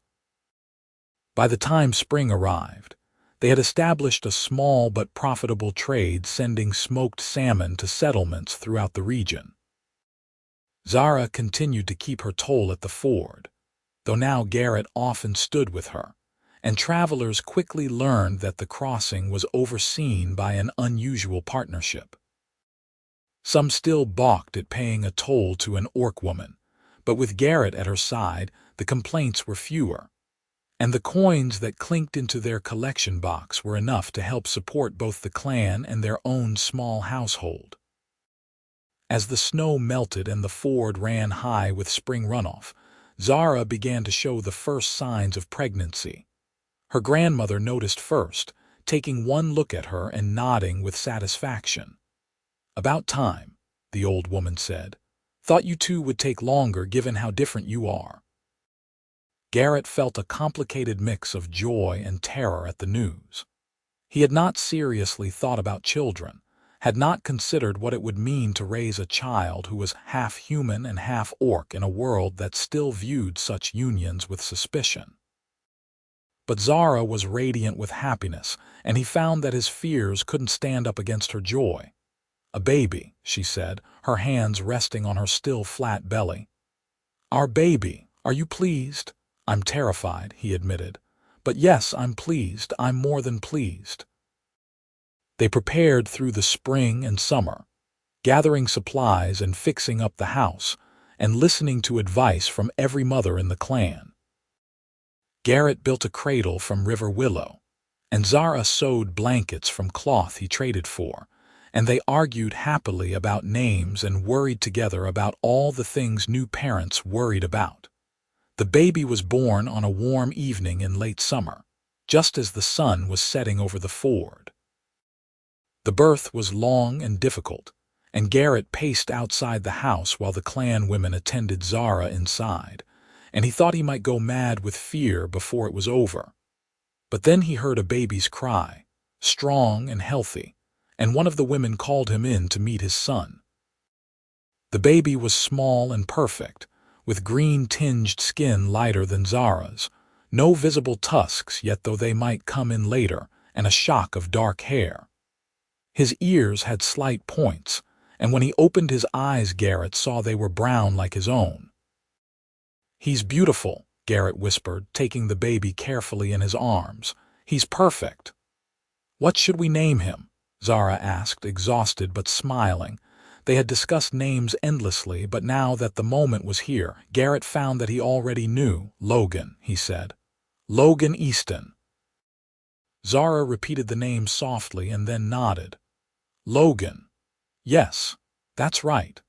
By the time spring arrived, they had established a small but profitable trade sending smoked salmon to settlements throughout the region. Zara continued to keep her toll at the ford, though now Garrett often stood with her, and travelers quickly learned that the crossing was overseen by an unusual partnership. Some still balked at paying a toll to an Orc woman, but with Garrett at her side, the complaints were fewer, and the coins that clinked into their collection box were enough to help support both the clan and their own small household. As the snow melted and the ford ran high with spring runoff, Zara began to show the first signs of pregnancy. Her grandmother noticed first, taking one look at her and nodding with satisfaction. "About time," the old woman said. "Thought you two would take longer given how different you are." Garrett felt a complicated mix of joy and terror at the news. He had not seriously thought about children, had not considered what it would mean to raise a child who was half human and half orc in a world that still viewed such unions with suspicion. But Zara was radiant with happiness, and he found that his fears couldn't stand up against her joy. "A baby," she said, her hands resting on her still flat belly. "Our baby. Are you pleased?" "I'm terrified," he admitted. "But yes, I'm pleased. I'm more than pleased." They prepared through the spring and summer, gathering supplies and fixing up the house, and listening to advice from every mother in the clan. Garrett built a cradle from river willow, and Zara sewed blankets from cloth he traded for, and they argued happily about names and worried together about all the things new parents worried about. The baby was born on a warm evening in late summer, just as the sun was setting over the ford. The birth was long and difficult, and Garrett paced outside the house while the clan women attended Zara inside, and he thought he might go mad with fear before it was over. But then he heard a baby's cry, strong and healthy, and one of the women called him in to meet his son. The baby was small and perfect, with green-tinged skin lighter than Zara's, no visible tusks yet though they might come in later, and a shock of dark hair. His ears had slight points, and when he opened his eyes Garrett saw they were brown like his own. "He's beautiful," Garrett whispered, taking the baby carefully in his arms. "He's perfect." "What should we name him?" Zara asked, exhausted but smiling. They had discussed names endlessly, but now that the moment was here, Garrett found that he already knew. "Logan," he said. "Logan Easton." Zara repeated the name softly and then nodded. "Logan. Yes, that's right."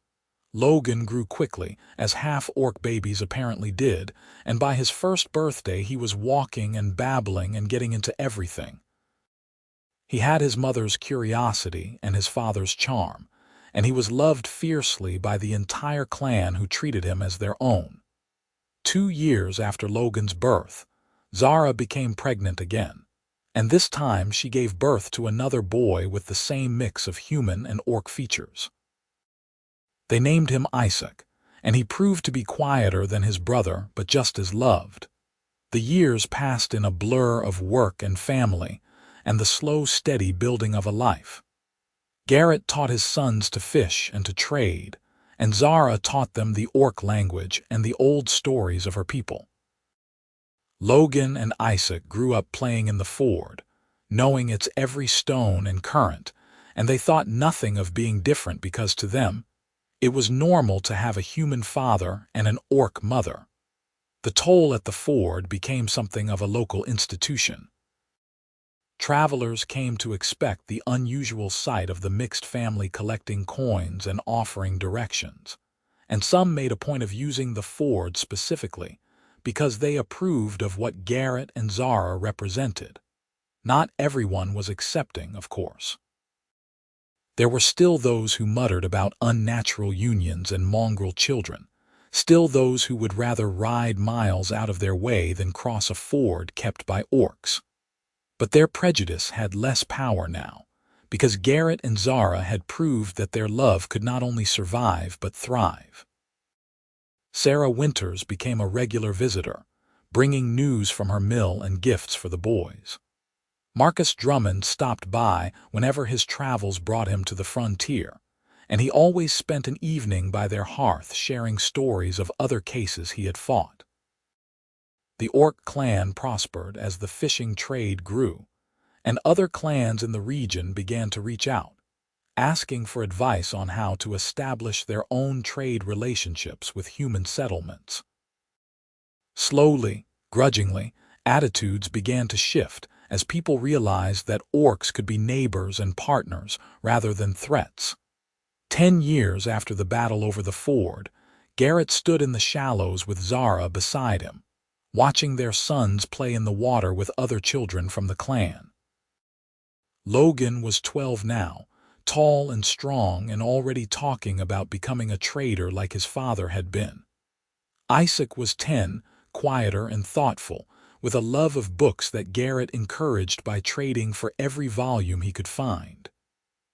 Logan grew quickly, as half-orc babies apparently did, and by his first birthday he was walking and babbling and getting into everything. He had his mother's curiosity and his father's charm, and he was loved fiercely by the entire clan who treated him as their own. 2 years after Logan's birth, Zara became pregnant again, and this time she gave birth to another boy with the same mix of human and orc features. They named him Isaac, and he proved to be quieter than his brother but just as loved. The years passed in a blur of work and family, and the slow, steady building of a life. Garrett taught his sons to fish and to trade, and Zara taught them the orc language and the old stories of her people. Logan and Isaac grew up playing in the ford, knowing its every stone and current, and they thought nothing of being different because to them, it was normal to have a human father and an orc mother. The toll at the ford became something of a local institution. Travelers came to expect the unusual sight of the mixed family collecting coins and offering directions, and some made a point of using the ford specifically because they approved of what Garrett and Zara represented. Not everyone was accepting, of course. There were still those who muttered about unnatural unions and mongrel children, still those who would rather ride miles out of their way than cross a ford kept by orcs. But their prejudice had less power now, because Garrett and Zara had proved that their love could not only survive but thrive. Sarah Winters became a regular visitor, bringing news from her mill and gifts for the boys. Marcus Drummond stopped by whenever his travels brought him to the frontier, and he always spent an evening by their hearth sharing stories of other cases he had fought. The orc clan prospered as the fishing trade grew, and other clans in the region began to reach out, asking for advice on how to establish their own trade relationships with human settlements. Slowly, grudgingly, attitudes began to shift as people realized that orcs could be neighbors and partners rather than threats. 10 years after the battle over the ford, Garrett stood in the shallows with Zara beside him, watching their sons play in the water with other children from the clan. Logan was 12 now, tall and strong and already talking about becoming a trader like his father had been. Isaac was 10, quieter and thoughtful, with a love of books that Garrett encouraged by trading for every volume he could find.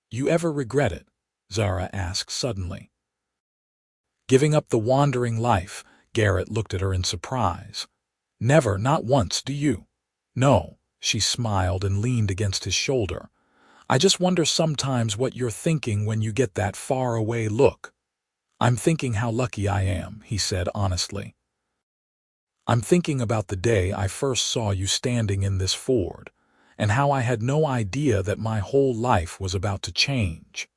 "You ever regret it?" Zara asked suddenly. "Giving up the wandering life?" Garrett looked at her in surprise. "Never, not once, do you?" "No," she smiled and leaned against his shoulder. "I just wonder sometimes what you're thinking when you get that far-away look." "I'm thinking how lucky I am," he said honestly. "I'm thinking about the day I first saw you standing in this ford, and how I had no idea that my whole life was about to change.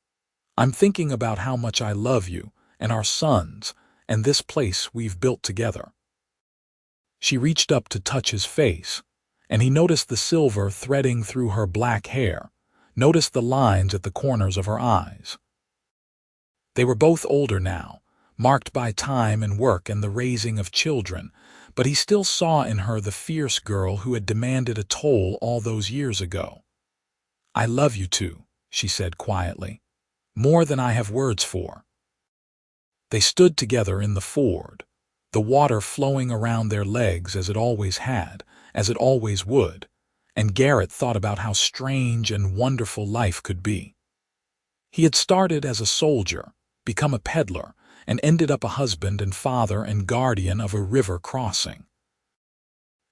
I'm thinking about how much I love you, and our sons, and this place we've built together." She reached up to touch his face, and he noticed the silver threading through her black hair, noticed the lines at the corners of her eyes. They were both older now, marked by time and work and the raising of children, but he still saw in her the fierce girl who had demanded a toll all those years ago. "I love you too," she said quietly, "more than I have words for." They stood together in the ford, the water flowing around their legs as it always had, as it always would, and Garrett thought about how strange and wonderful life could be. He had started as a soldier, become a peddler, and ended up a husband and father and guardian of a river crossing.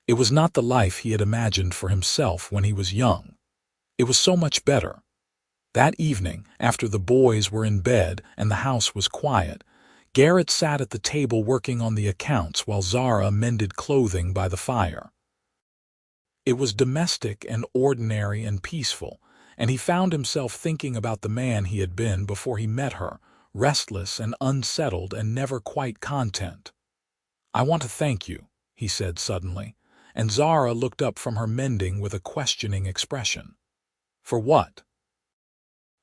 It was not the life he had imagined for himself when he was young. It was so much better. That evening, after the boys were in bed and the house was quiet, Garrett sat at the table working on the accounts while Zara mended clothing by the fire. It was domestic and ordinary and peaceful, and he found himself thinking about the man he had been before he met her, restless and unsettled and never quite content. "I want to thank you," he said suddenly, and Zara looked up from her mending with a questioning expression. "For what?"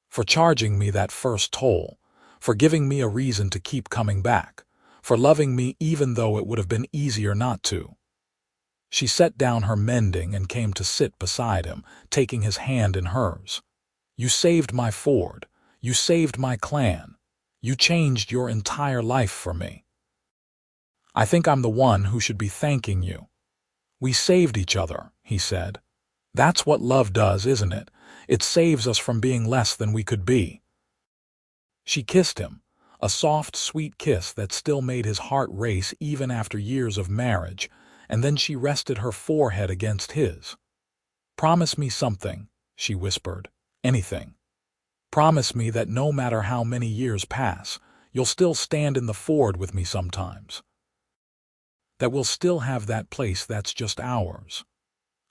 "For charging me that first toll, for giving me a reason to keep coming back, for loving me even though it would have been easier not to." She set down her mending and came to sit beside him, taking his hand in hers. "You saved my ford. You saved my clan. You changed your entire life for me. I think I'm the one who should be thanking you. We saved each other, he said. That's what love does, isn't it? It saves us from being less than we could be. She kissed him, a soft, sweet kiss that still made his heart race even after years of marriage, and then she rested her forehead against his. Promise me something, she whispered. Anything. Promise me that no matter how many years pass, you'll still stand in the ford with me sometimes. That we'll still have that place that's just ours.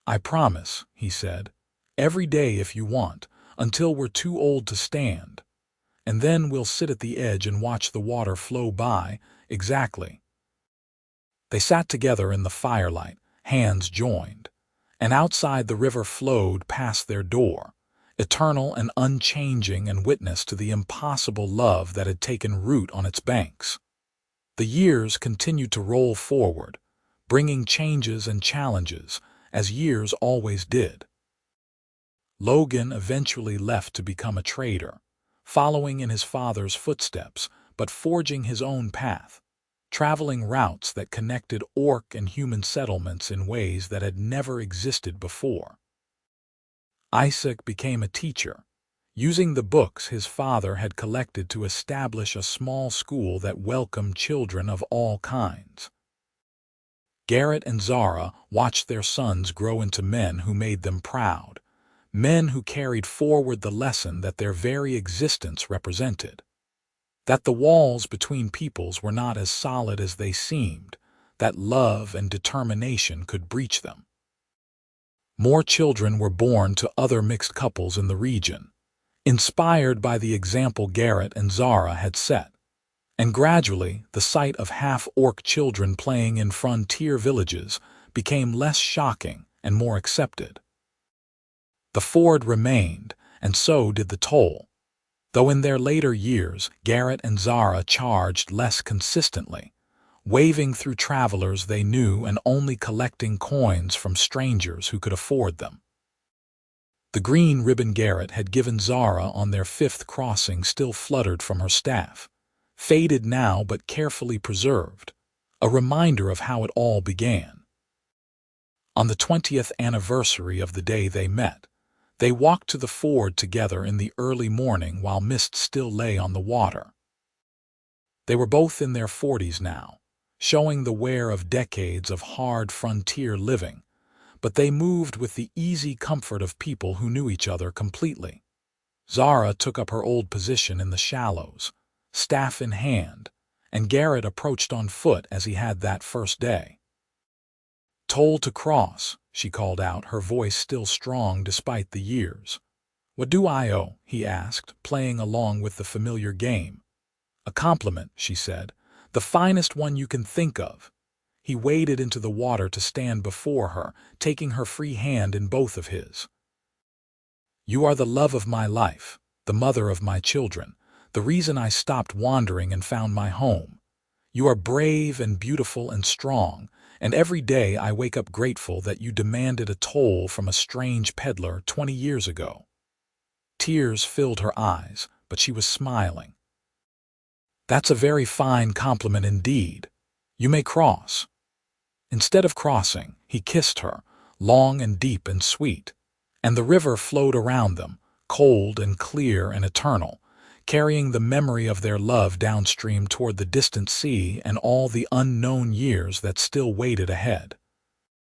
I promise, he said. Every day if you want, until we're too old to stand. And then we'll sit at the edge and watch the water flow by. Exactly. They sat together in the firelight, hands joined, and outside the river flowed past their door, eternal and unchanging, and witness to the impossible love that had taken root on its banks. The years continued to roll forward, bringing changes and challenges, as years always did. Logan eventually left to become a trader, following in his father's footsteps, but forging his own path, traveling routes that connected orc and human settlements in ways that had never existed before. Isaac became a teacher, using the books his father had collected to establish a small school that welcomed children of all kinds. Garrett and Zara watched their sons grow into men who made them proud, men who carried forward the lesson that their very existence represented. That the walls between peoples were not as solid as they seemed, that love and determination could breach them. More children were born to other mixed couples in the region, inspired by the example Garrett and Zara had set, and gradually the sight of half-orc children playing in frontier villages became less shocking and more accepted. The ford remained, and so did the toll, though in their later years Garrett and Zara charged less consistently, waving through travelers they knew and only collecting coins from strangers who could afford them. The green ribbon Garrett had given Zara on their 5th crossing still fluttered from her staff, faded now but carefully preserved, a reminder of how it all began. On the 20th anniversary of the day they met, they walked to the ford together in the early morning while mist still lay on the water. They were both in their 40s now, showing the wear of decades of hard frontier living, but they moved with the easy comfort of people who knew each other completely. Zara took up her old position in the shallows, staff in hand, and Garrett approached on foot as he had that first day. "Toll to cross," she called out, her voice still strong despite the years. "What do I owe?" he asked, playing along with the familiar game. "A compliment," she said, "the finest one you can think of." He waded into the water to stand before her, taking her free hand in both of his. "You are the love of my life, the mother of my children, the reason I stopped wandering and found my home. You are brave and beautiful and strong, and every day I wake up grateful that you demanded a toll from a strange peddler 20 years ago." Tears filled her eyes, but she was smiling. "That's a very fine compliment indeed. You may cross." Instead of crossing, he kissed her, long and deep and sweet, and the river flowed around them, cold and clear and eternal, carrying the memory of their love downstream toward the distant sea and all the unknown years that still waited ahead.